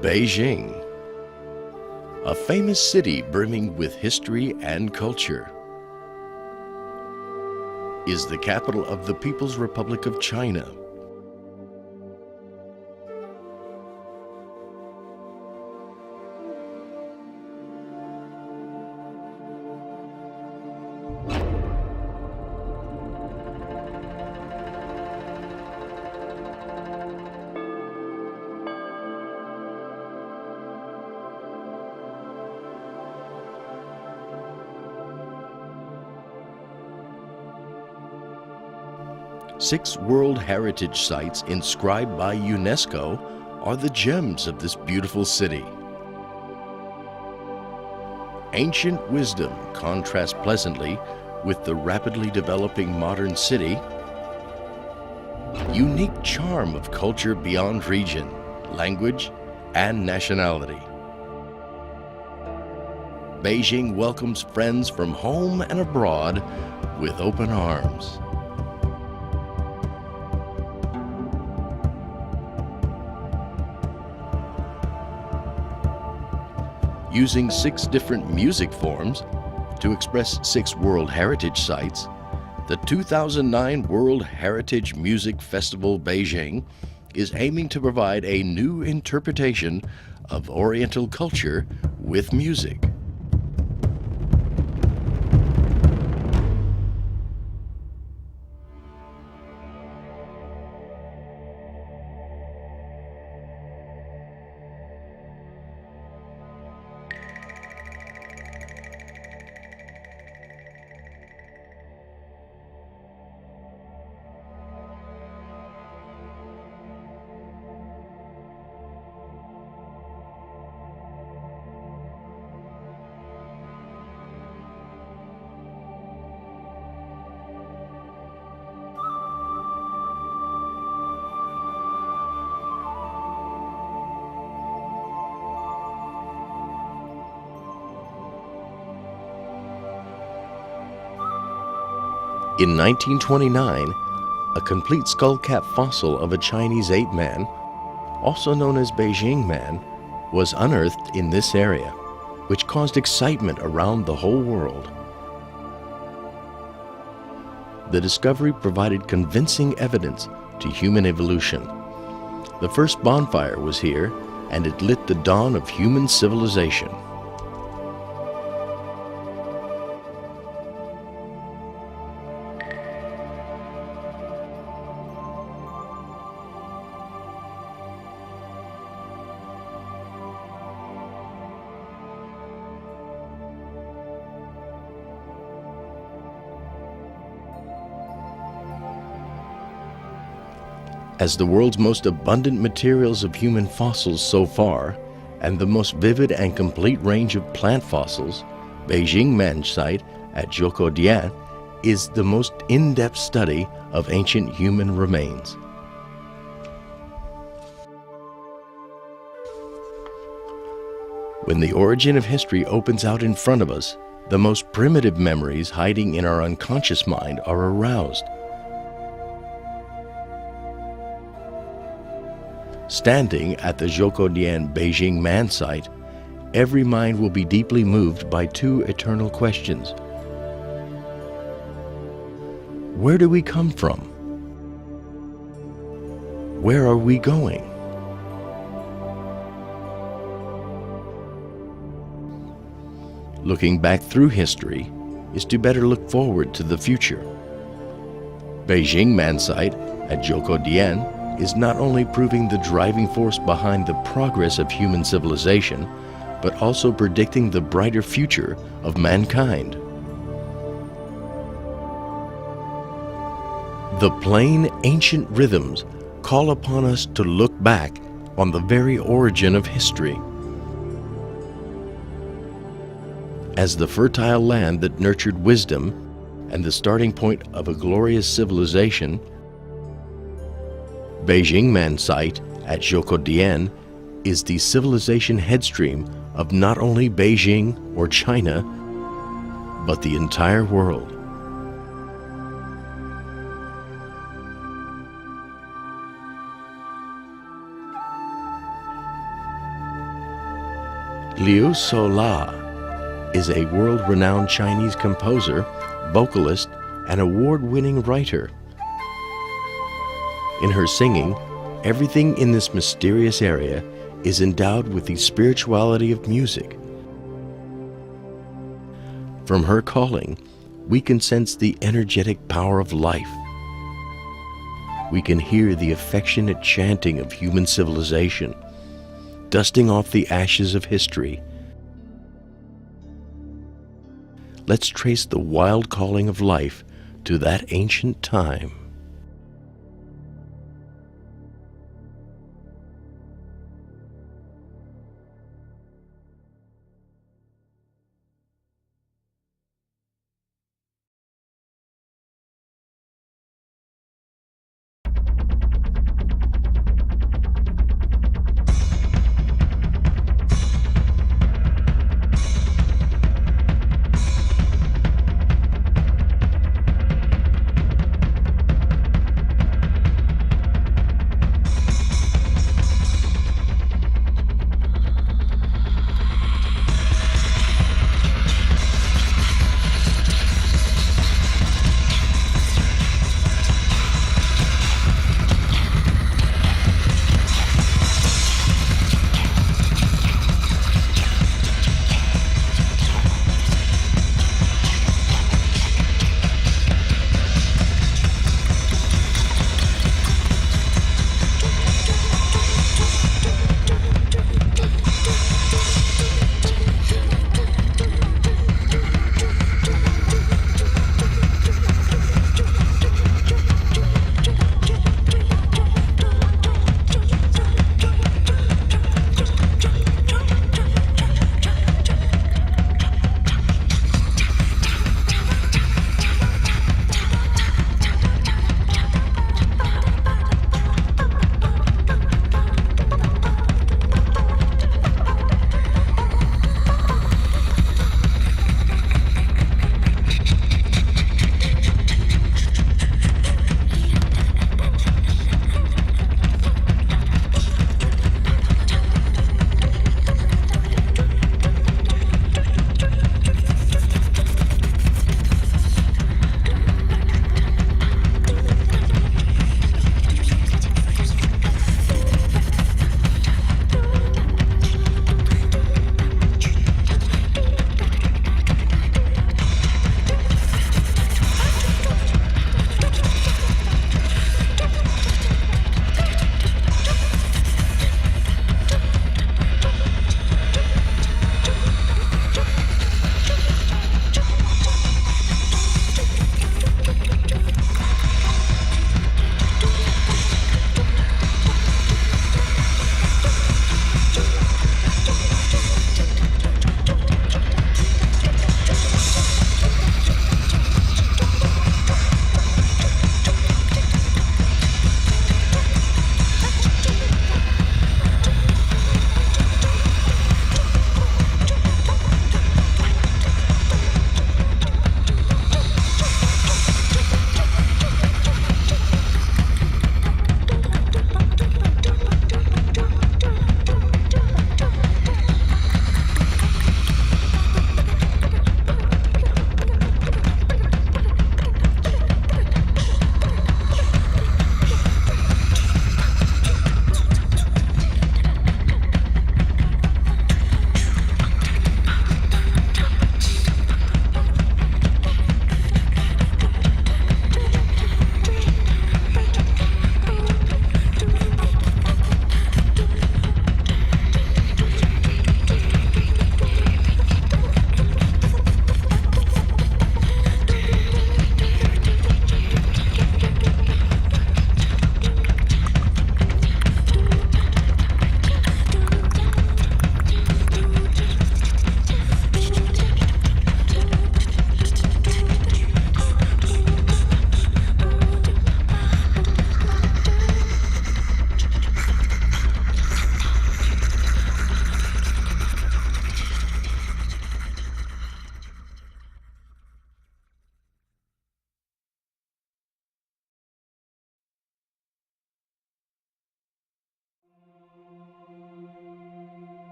Beijing, a famous city brimming with history and culture, is the capital of the People's Republic of China. Six World Heritage Sites inscribed by UNESCO are the gems of this beautiful city. Ancient wisdom contrasts pleasantly with the rapidly developing modern city. Unique charm of culture beyond region, language, and nationality. Beijing welcomes friends from home and abroad with open arms. Using 6 different music forms to express 6 World Heritage Sites, the 2009 World Heritage Music Festival Beijing is aiming to provide a new interpretation of Oriental culture with music. In 1929, a complete skull-cap fossil of a Chinese ape man, also known as Beijing Man, was unearthed in this area, which caused excitement around the whole world. The discovery provided convincing evidence to human evolution. The first bonfire was here, and it lit the dawn of human civilization. As the world's most abundant materials of human fossils so far, and the most vivid and complete range of plant fossils, Beijing Man site at Zhoukoudian is the most in-depth study of ancient human remains. When the origin of history opens out in front of us, the most primitive memories hiding in our unconscious mind are aroused. Standing at the Zhoukoudian Beijing Man site, every mind will be deeply moved by 2 eternal questions. Where do we come from? Where are we going? Looking back through history is to better look forward to the future. Beijing Man site at Zhoukoudian is not only proving the driving force behind the progress of human civilization, but also predicting the brighter future of mankind. The plain ancient rhythms call upon us to look back on the very origin of history. As the fertile land that nurtured wisdom and the starting point of a glorious civilization, Beijing Man site at Zhoukoudian is the civilization headstream of not only Beijing or China, but the entire world. Liu Sola is a world-renowned Chinese composer, vocalist, and award-winning writer. In her singing, everything in this mysterious area is endowed with the spirituality of music. From her calling, we can sense the energetic power of life. We can hear the affectionate chanting of human civilization, dusting off the ashes of history. Let's trace the wild calling of life to that ancient time.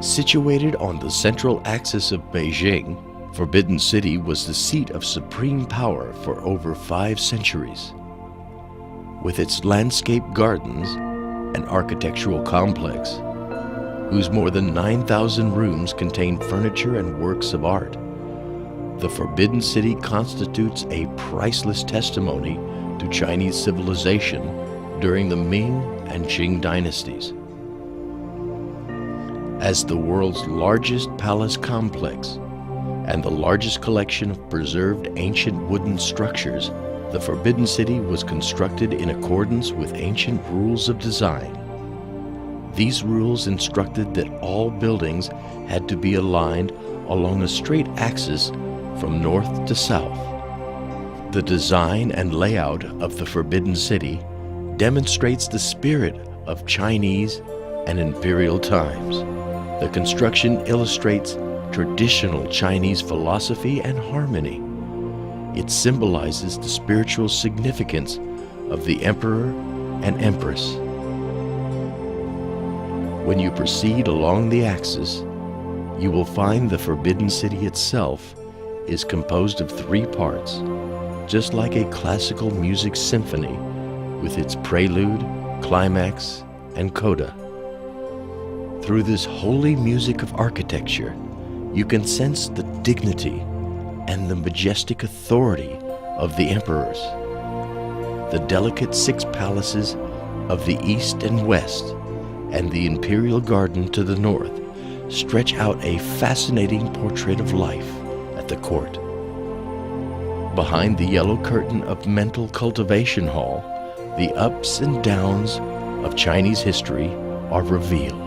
Situated on the central axis of Beijing, Forbidden City was the seat of supreme power for over 5 centuries. With its landscape gardens, an architectural complex, whose more than 9,000 rooms contain furniture and works of art, the Forbidden City constitutes a priceless testimony to Chinese civilization during the Ming and Qing dynasties. As the world's largest palace complex and the largest collection of preserved ancient wooden structures, the Forbidden City was constructed in accordance with ancient rules of design. These rules instructed that all buildings had to be aligned along a straight axis from north to south. The design and layout of the Forbidden City demonstrates the spirit of Chinese and imperial times. The construction illustrates traditional Chinese philosophy and harmony. It symbolizes the spiritual significance of the emperor and empress. When you proceed along the axis, you will find the Forbidden City itself is composed of 3 parts, just like a classical music symphony with its prelude, climax, and coda. Through this holy music of architecture, you can sense the dignity and the majestic authority of the emperors. The delicate 6 palaces of the east and west and the imperial garden to the north stretch out a fascinating portrait of life at the court. Behind the yellow curtain of mental cultivation hall, the ups and downs of Chinese history are revealed.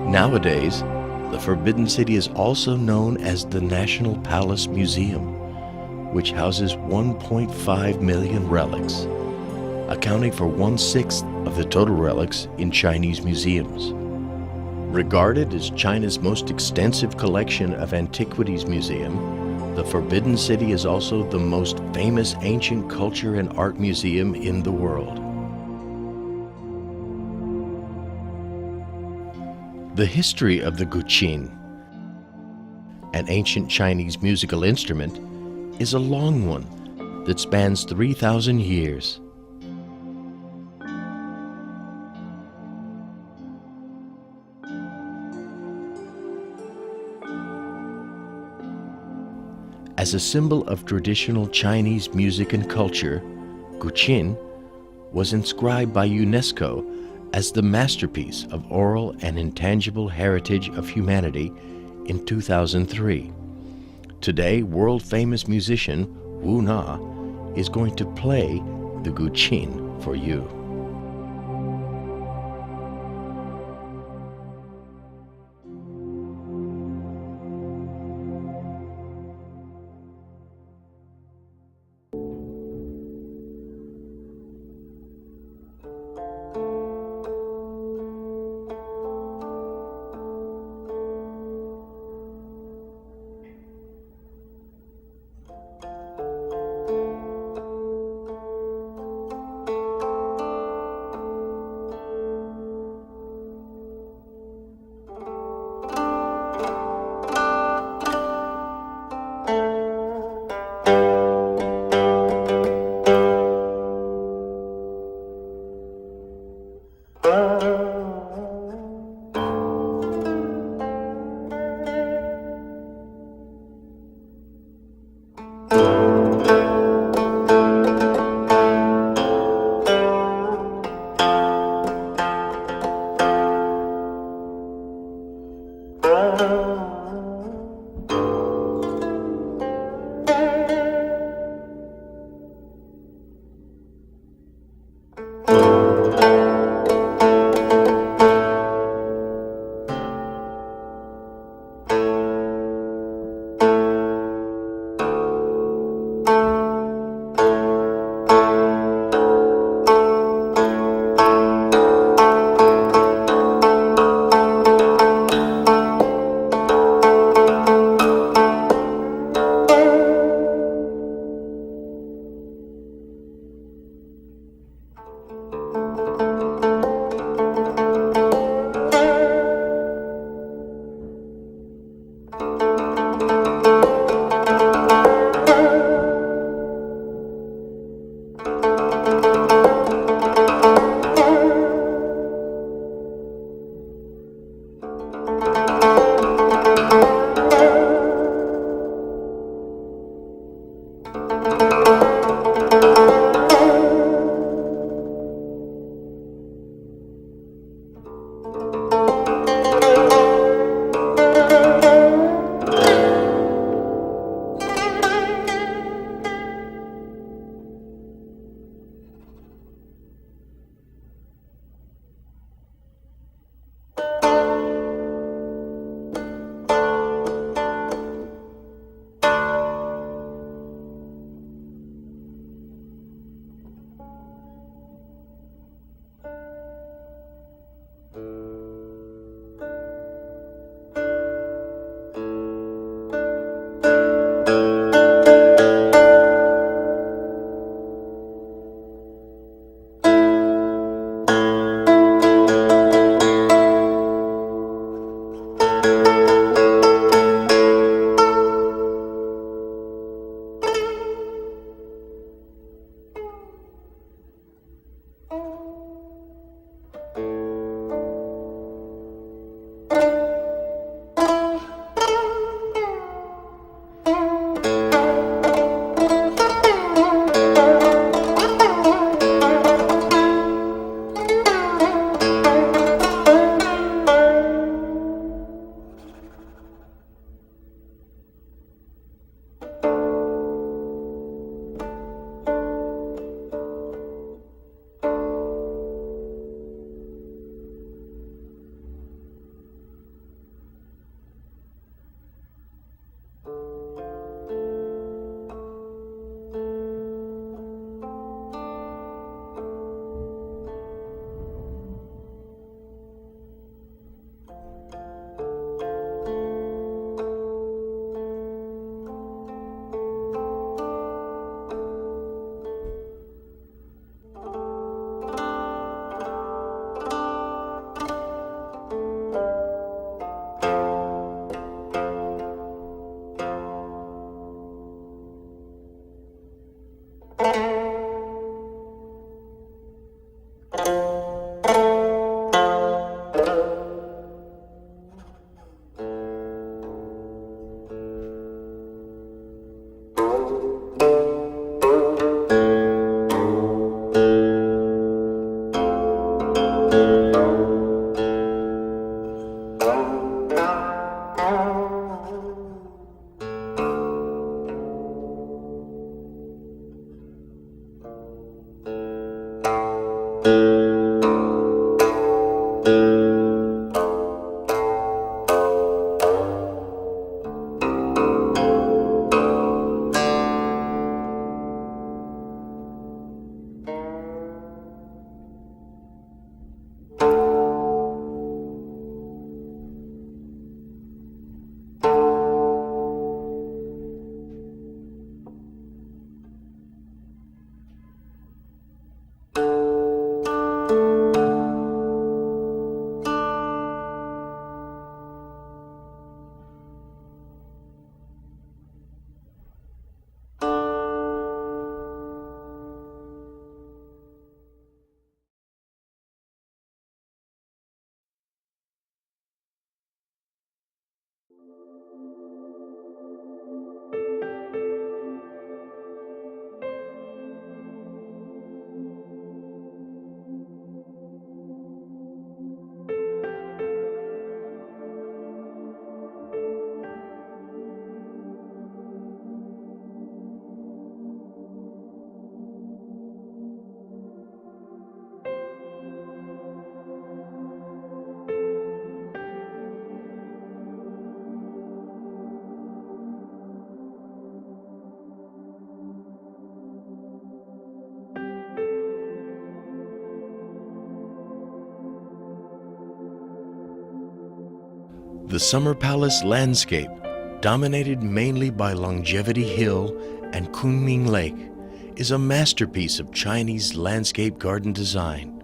Nowadays, the Forbidden City is also known as the National Palace Museum, which houses 1.5 million relics, accounting for 1/6 of the total relics in Chinese museums. Regarded as China's most extensive collection of antiquities museum, the Forbidden City is also the most famous ancient culture and art museum in the world. The history of the guqin, an ancient Chinese musical instrument, is a long one that spans 3,000 years. As a symbol of traditional Chinese music and culture, guqin was inscribed by UNESCO as the masterpiece of oral and intangible heritage of humanity in 2003. Today, world-famous musician Wu Na is going to play the guqin for you. The Summer Palace landscape, dominated mainly by Longevity Hill and Kunming Lake, is a masterpiece of Chinese landscape garden design.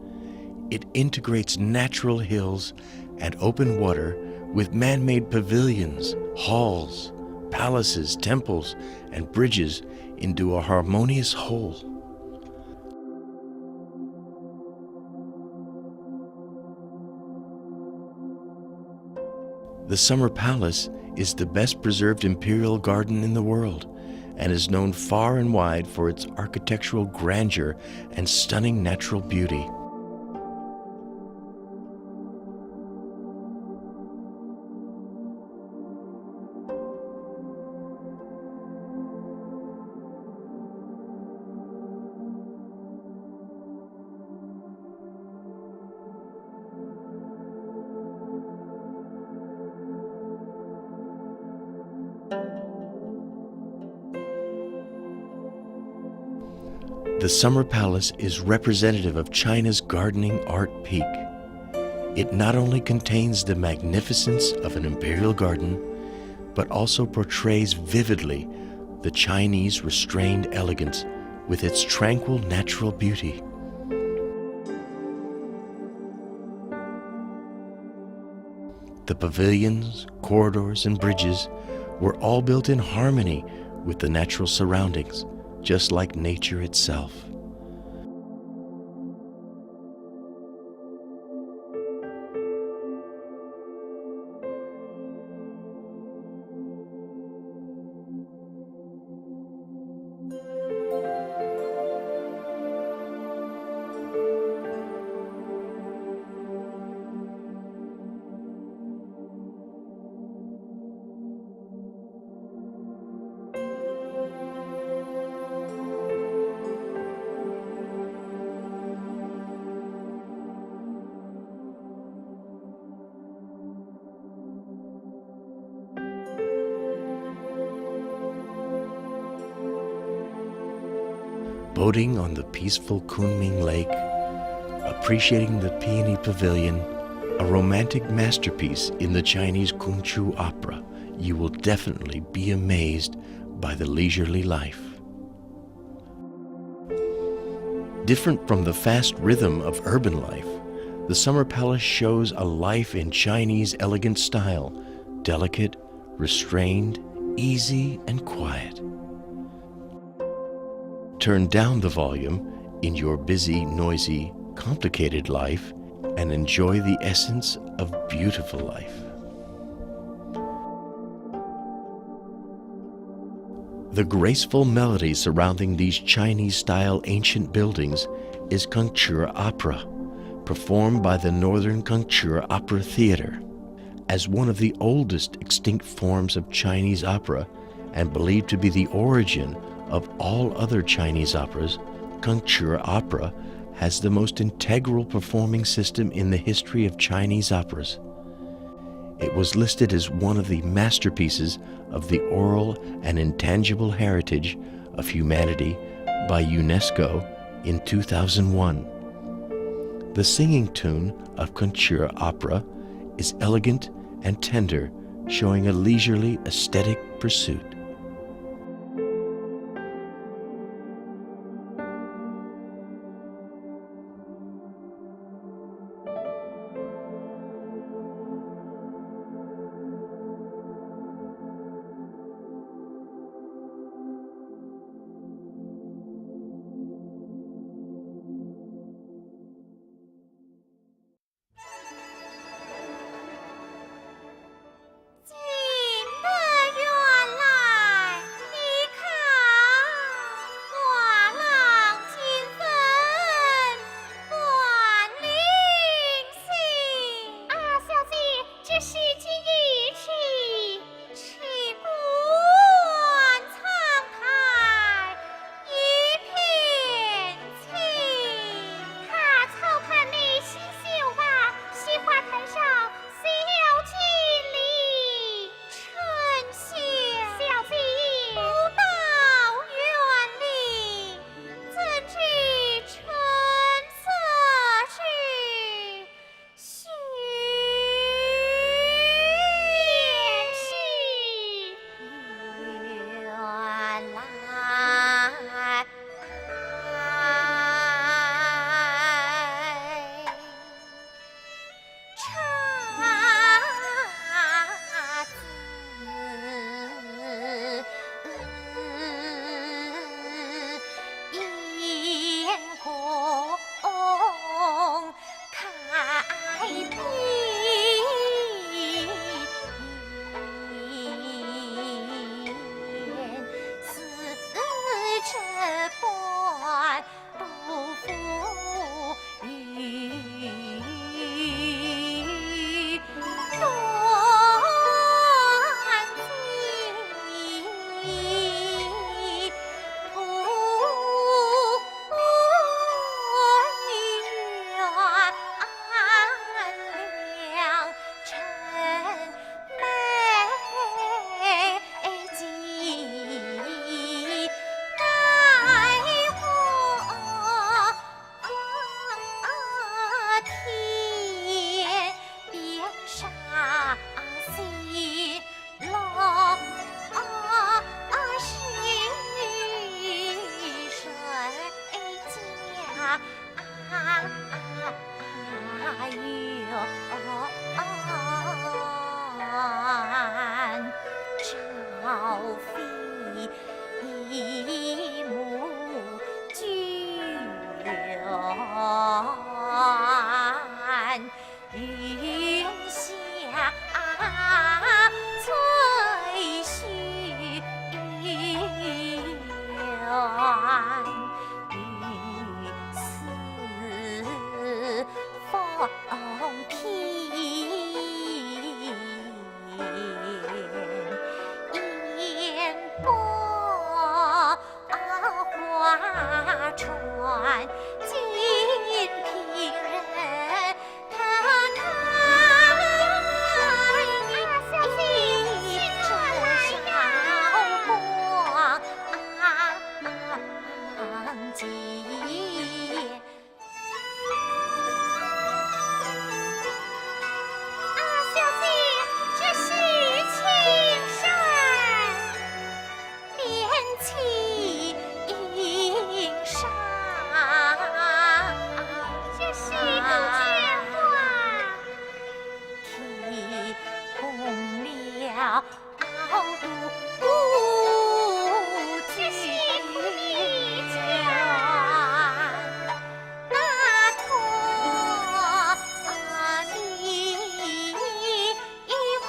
It integrates natural hills and open water with man-made pavilions, halls, palaces, temples, and bridges into a harmonious whole. The Summer Palace is the best preserved imperial garden in the world and is known far and wide for its architectural grandeur and stunning natural beauty. The Summer Palace is representative of China's gardening art peak. It not only contains the magnificence of an imperial garden, but also portrays vividly the Chinese restrained elegance with its tranquil natural beauty. The pavilions, corridors, and bridges were all built in harmony with the natural surroundings, just like nature itself. Boating on the peaceful Kunming Lake, appreciating the Peony Pavilion, a romantic masterpiece in the Chinese Kung Fu opera, you will definitely be amazed by the leisurely life. Different from the fast rhythm of urban life, the Summer Palace shows a life in Chinese elegant style, delicate, restrained, easy, and quiet. Turn down the volume in your busy, noisy, complicated life and enjoy the essence of beautiful life. The graceful melody surrounding these Chinese-style ancient buildings is Kangchi Opera, performed by the Northern Kangchi Opera Theater. As one of the oldest extinct forms of Chinese opera and believed to be the origin of all other Chinese operas, Kangchi Opera has the most integral performing system in the history of Chinese operas. It was listed as one of the masterpieces of the oral and intangible heritage of humanity by UNESCO in 2001. The singing tune of Kangchi Opera is elegant and tender, showing a leisurely aesthetic pursuit. 朝飞一母居远，云霞翠絮远，雨丝风披。花船尽凭人他开，一阵韶光尽。小姐，这是青山连起映山，这是杜鹃花，提供了傲骨这是不离家，那托你万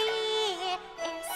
也是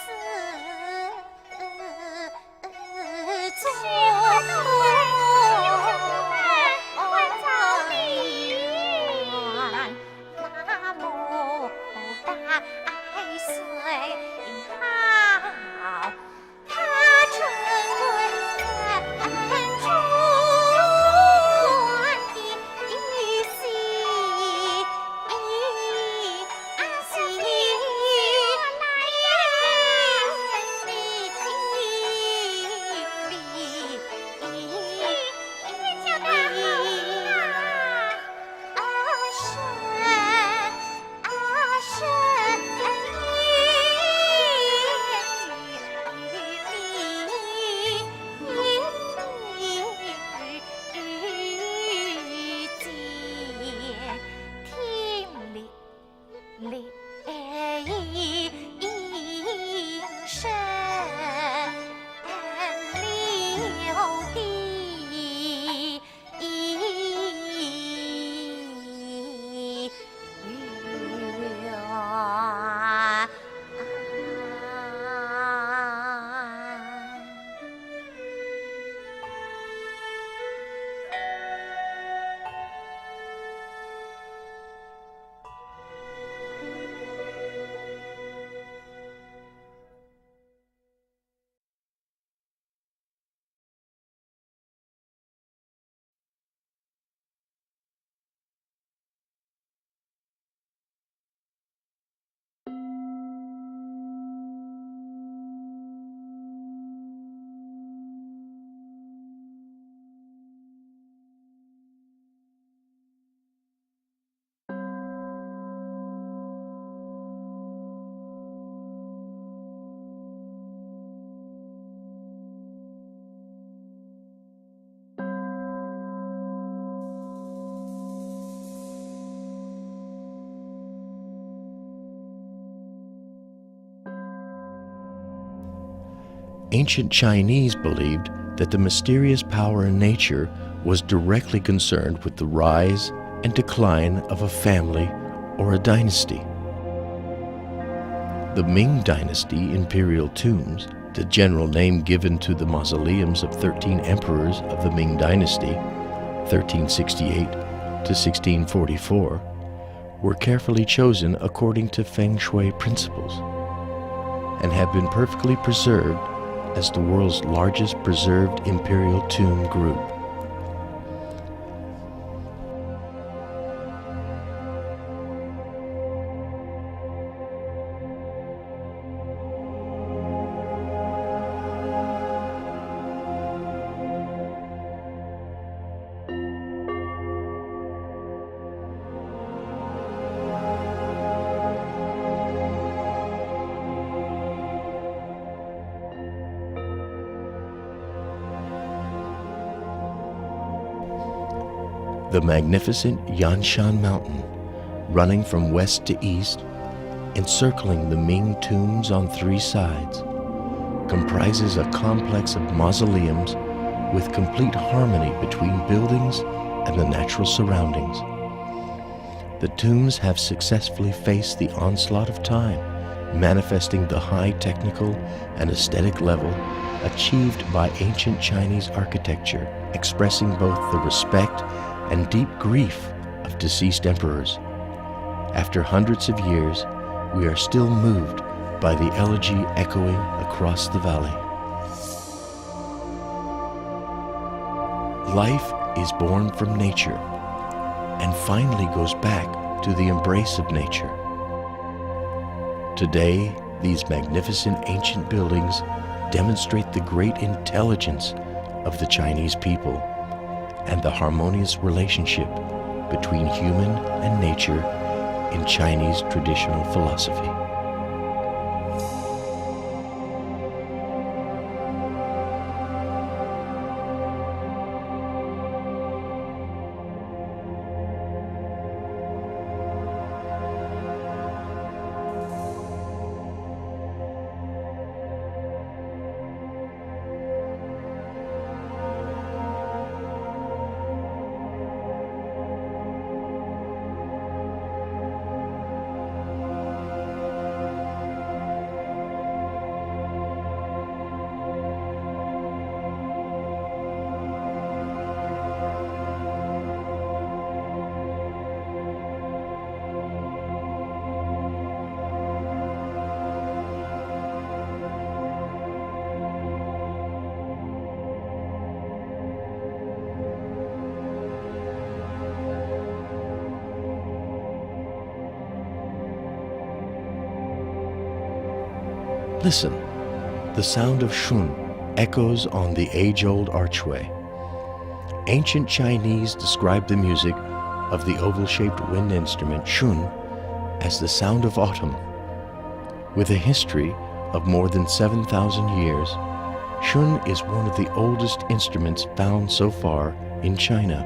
Ancient Chinese believed that the mysterious power in nature was directly concerned with the rise and decline of a family or a dynasty. The Ming Dynasty imperial tombs, the general name given to the mausoleums of 13 emperors of the Ming Dynasty, 1368 to 1644, were carefully chosen according to Feng Shui principles and have been perfectly preserved as the world's largest preserved imperial tomb group. The magnificent Yanshan Mountain, running from west to east, encircling the Ming tombs on three sides, comprises a complex of mausoleums with complete harmony between buildings and the natural surroundings. The tombs have successfully faced the onslaught of time, manifesting the high technical and aesthetic level achieved by ancient Chinese architecture, expressing both the respect and deep grief of deceased emperors. After hundreds of years, we are still moved by the elegy echoing across the valley. Life is born from nature and finally goes back to the embrace of nature. Today, these magnificent ancient buildings demonstrate the great intelligence of the Chinese people and the harmonious relationship between human and nature in Chinese traditional philosophy. Listen, the sound of shun echoes on the age-old archway. Ancient Chinese described the music of the oval-shaped wind instrument shun as the sound of autumn. With a history of more than 7,000 years, shun is one of the oldest instruments found so far in China.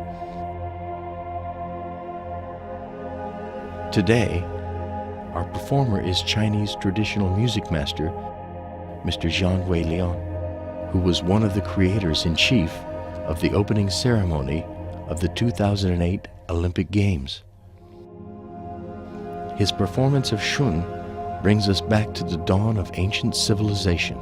Today, our performer is Chinese traditional music master, Mr. Zhang Weiliang, who was one of the creators-in-chief of the opening ceremony of the 2008 Olympic Games. His performance of shun brings us back to the dawn of ancient civilization.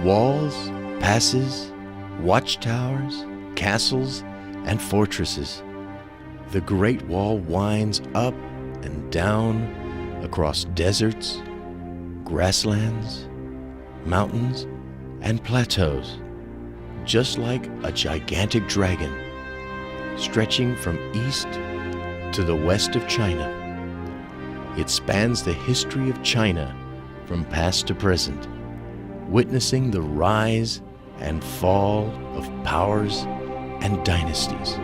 Walls, passes, watchtowers, castles, and fortresses. The Great Wall winds up and down across deserts, grasslands, mountains, and plateaus, just like a gigantic dragon, stretching from east to the west of China. It spans the history of China from past to present, witnessing the rise and fall of powers and dynasties.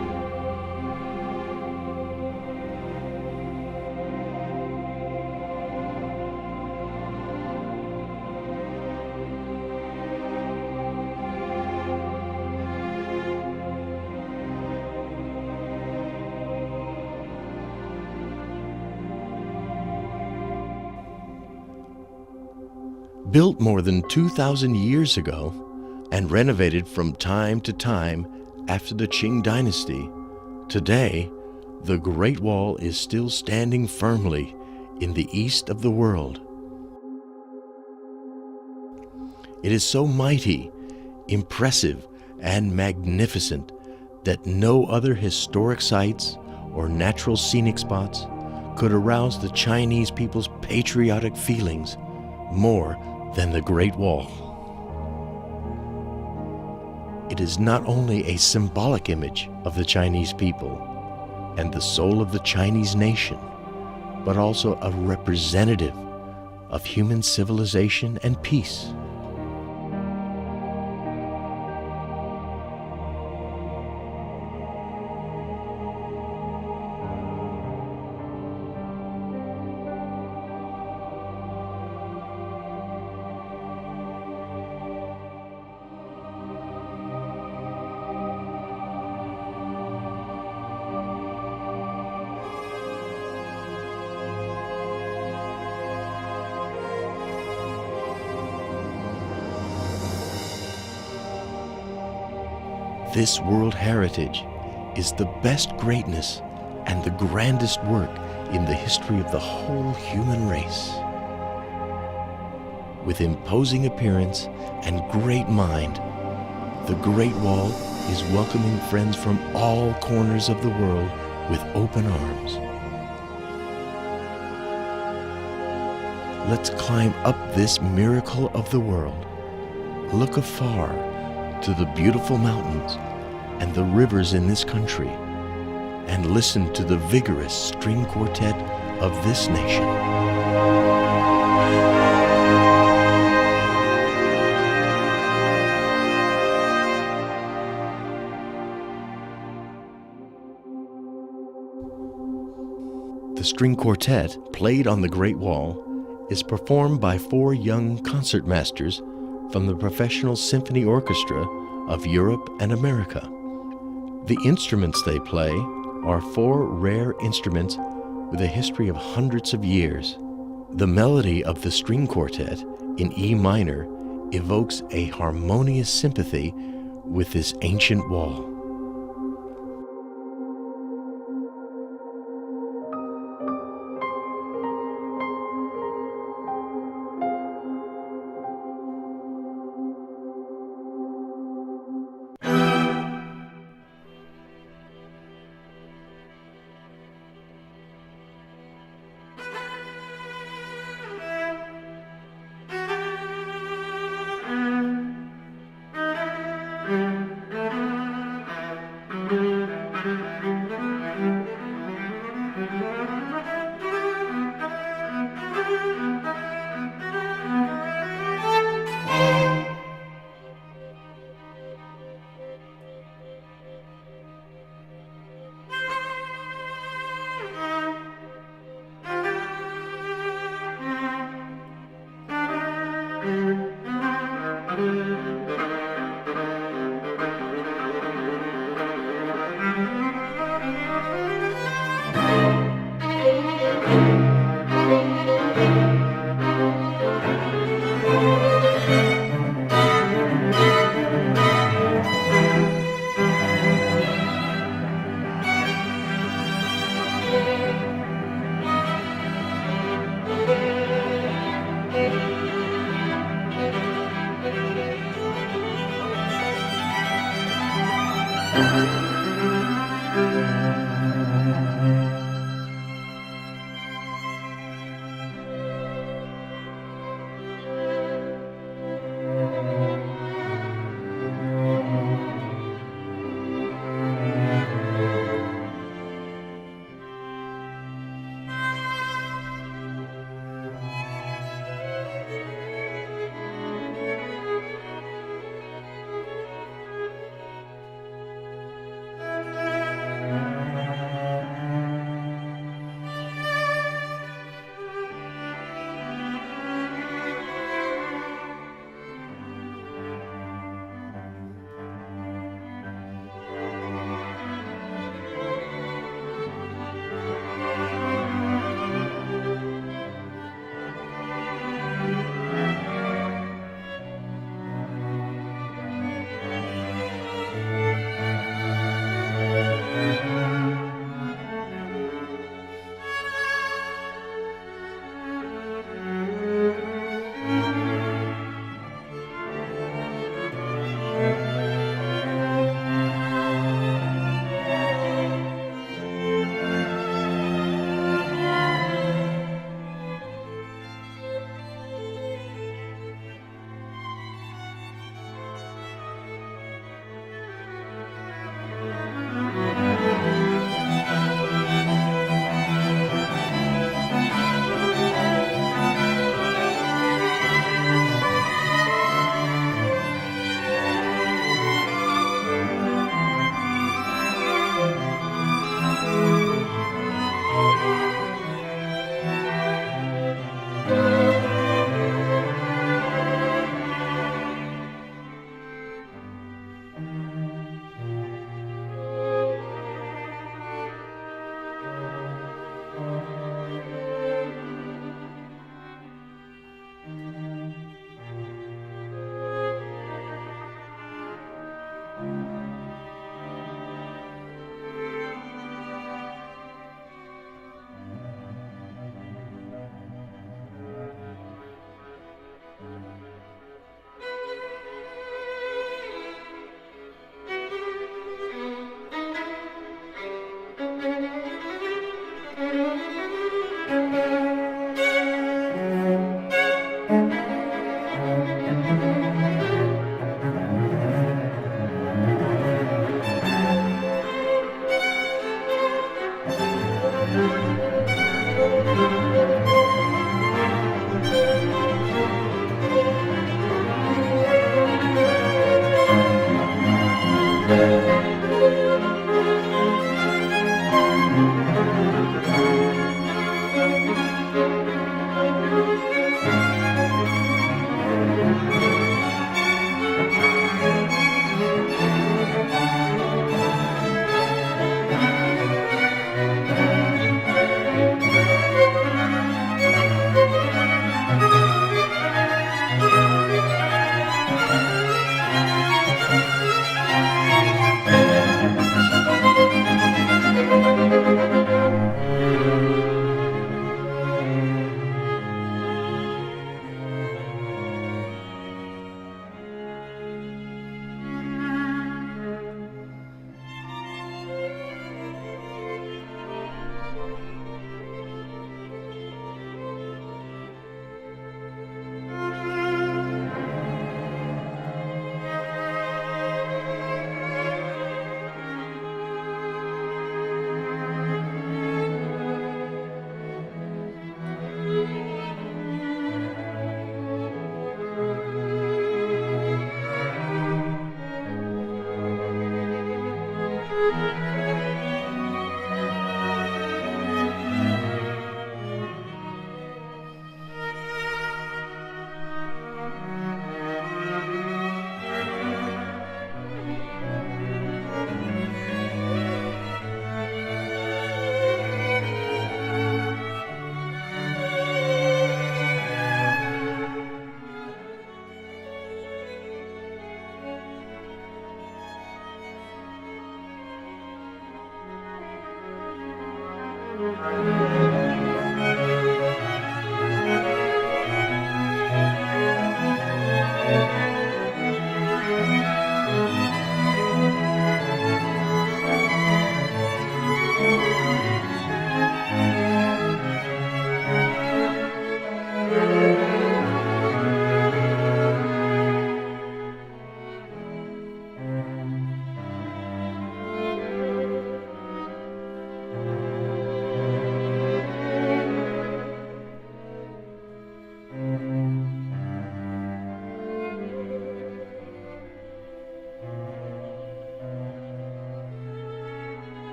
Built more than 2,000 years ago and renovated from time to time after the Qing dynasty, today the Great Wall is still standing firmly in the east of the world. It is so mighty, impressive, and magnificent that no other historic sites or natural scenic spots could arouse the Chinese people's patriotic feelings more than the Great Wall. It is not only a symbolic image of the Chinese people and the soul of the Chinese nation, but also a representative of human civilization and peace. This world heritage is the best greatness and the grandest work in the history of the whole human race. With imposing appearance and great mind, the Great Wall is welcoming friends from all corners of the world with open arms. Let's climb up this miracle of the world. Look afar to the beautiful mountains and the rivers in this country, and listen to the vigorous string quartet of this nation. The string quartet, played on the Great Wall, is performed by 4 young concertmasters from the Professional Symphony Orchestra of Europe and America. The instruments they play are 4 rare instruments with a history of hundreds of years. The melody of the string quartet in E minor evokes a harmonious sympathy with this ancient wall.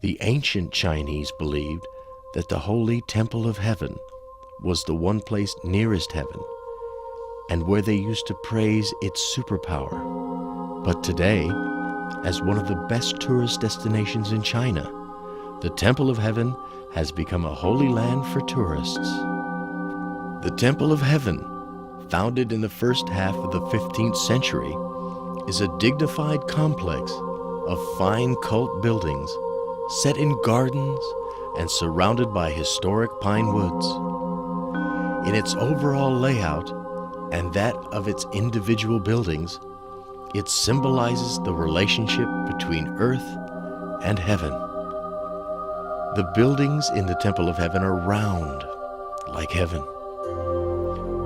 The ancient Chinese believed that the holy temple of heaven was the one place nearest heaven and where they used to praise its superpower. But today, as one of the best tourist destinations in China, the Temple of Heaven has become a holy land for tourists. The Temple of Heaven, founded in the first half of the 15th century, is a dignified complex of fine cult buildings set in gardens and surrounded by historic pine woods. In its overall layout and that of its individual buildings, it symbolizes the relationship between earth and heaven. The buildings in the Temple of Heaven are round, like heaven,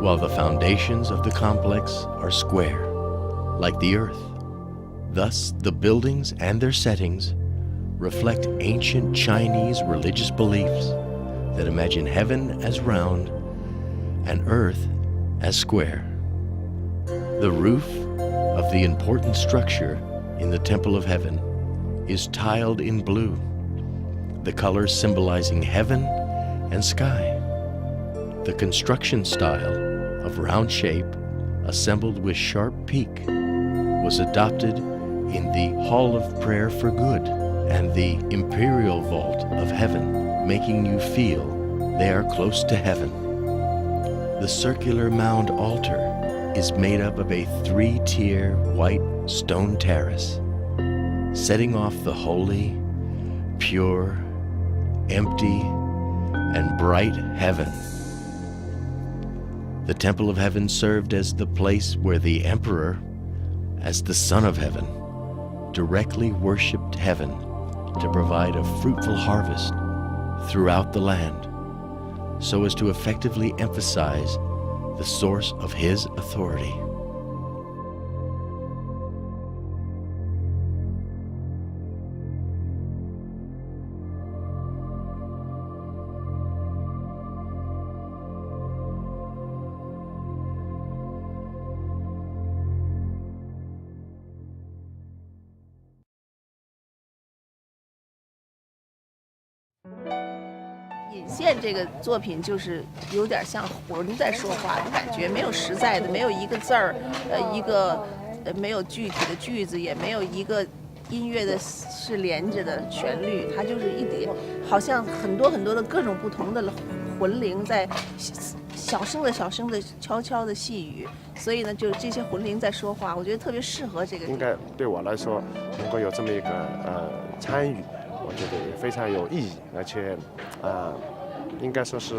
while the foundations of the complex are square, like the earth. Thus, the buildings and their settings reflect ancient Chinese religious beliefs that imagine heaven as round and earth as square. The roof of the important structure in the Temple of Heaven is tiled in blue, the colors symbolizing heaven and sky. The construction style of round shape, assembled with sharp peak, was adopted in the Hall of Prayer for Good and the Imperial Vault of Heaven, making you feel they are close to heaven. The circular mound altar is made up of a 3-tier white stone terrace, setting off the holy, pure, empty, and bright heaven. The Temple of Heaven served as the place where the Emperor, as the Son of Heaven, directly worshipped heaven to provide a fruitful harvest throughout the land, so as to effectively emphasize the source of his authority.《引线》这个作品就是有点像魂在说话的感觉，没有实在的，没有一个字儿，没有具体的句子，也没有一个音乐的是连着的旋律，它就是一点，好像很多很多的各种不同的魂灵在小声的、悄悄的细语，所以呢，就这些魂灵在说话，我觉得特别适合这个。应该对我来说，能够有这么一个参与。我觉得非常有意义，而且，应该说是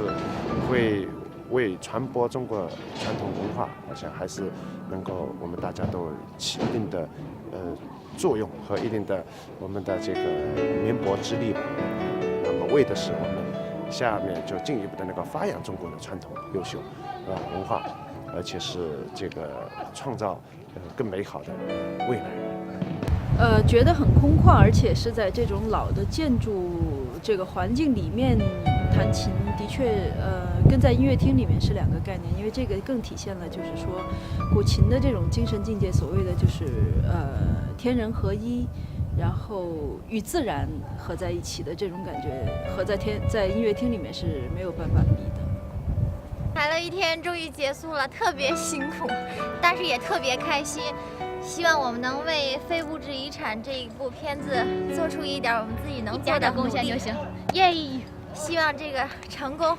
会为传播中国传统文化，好像还是能够我们大家都起一定的作用和一定的我们的这个绵薄之力吧。那么为的是我们下面就进一步的那个发扬中国的传统优秀文化，而且是这个创造更美好的未来。觉得很空旷，而且是在这种老的建筑这个环境里面弹琴，的确，跟在音乐厅里面是两个概念，因为这个更体现了就是说，古琴的这种精神境界，所谓的就是天人合一，然后与自然合在一起的这种感觉，和在音乐厅里面是没有办法比的。排了一天，终于结束了，特别辛苦，但是也特别开心。希望我们能为非物质遗产这一部片子做出一点我们自己能做的贡献就行。耶！希望这个成功。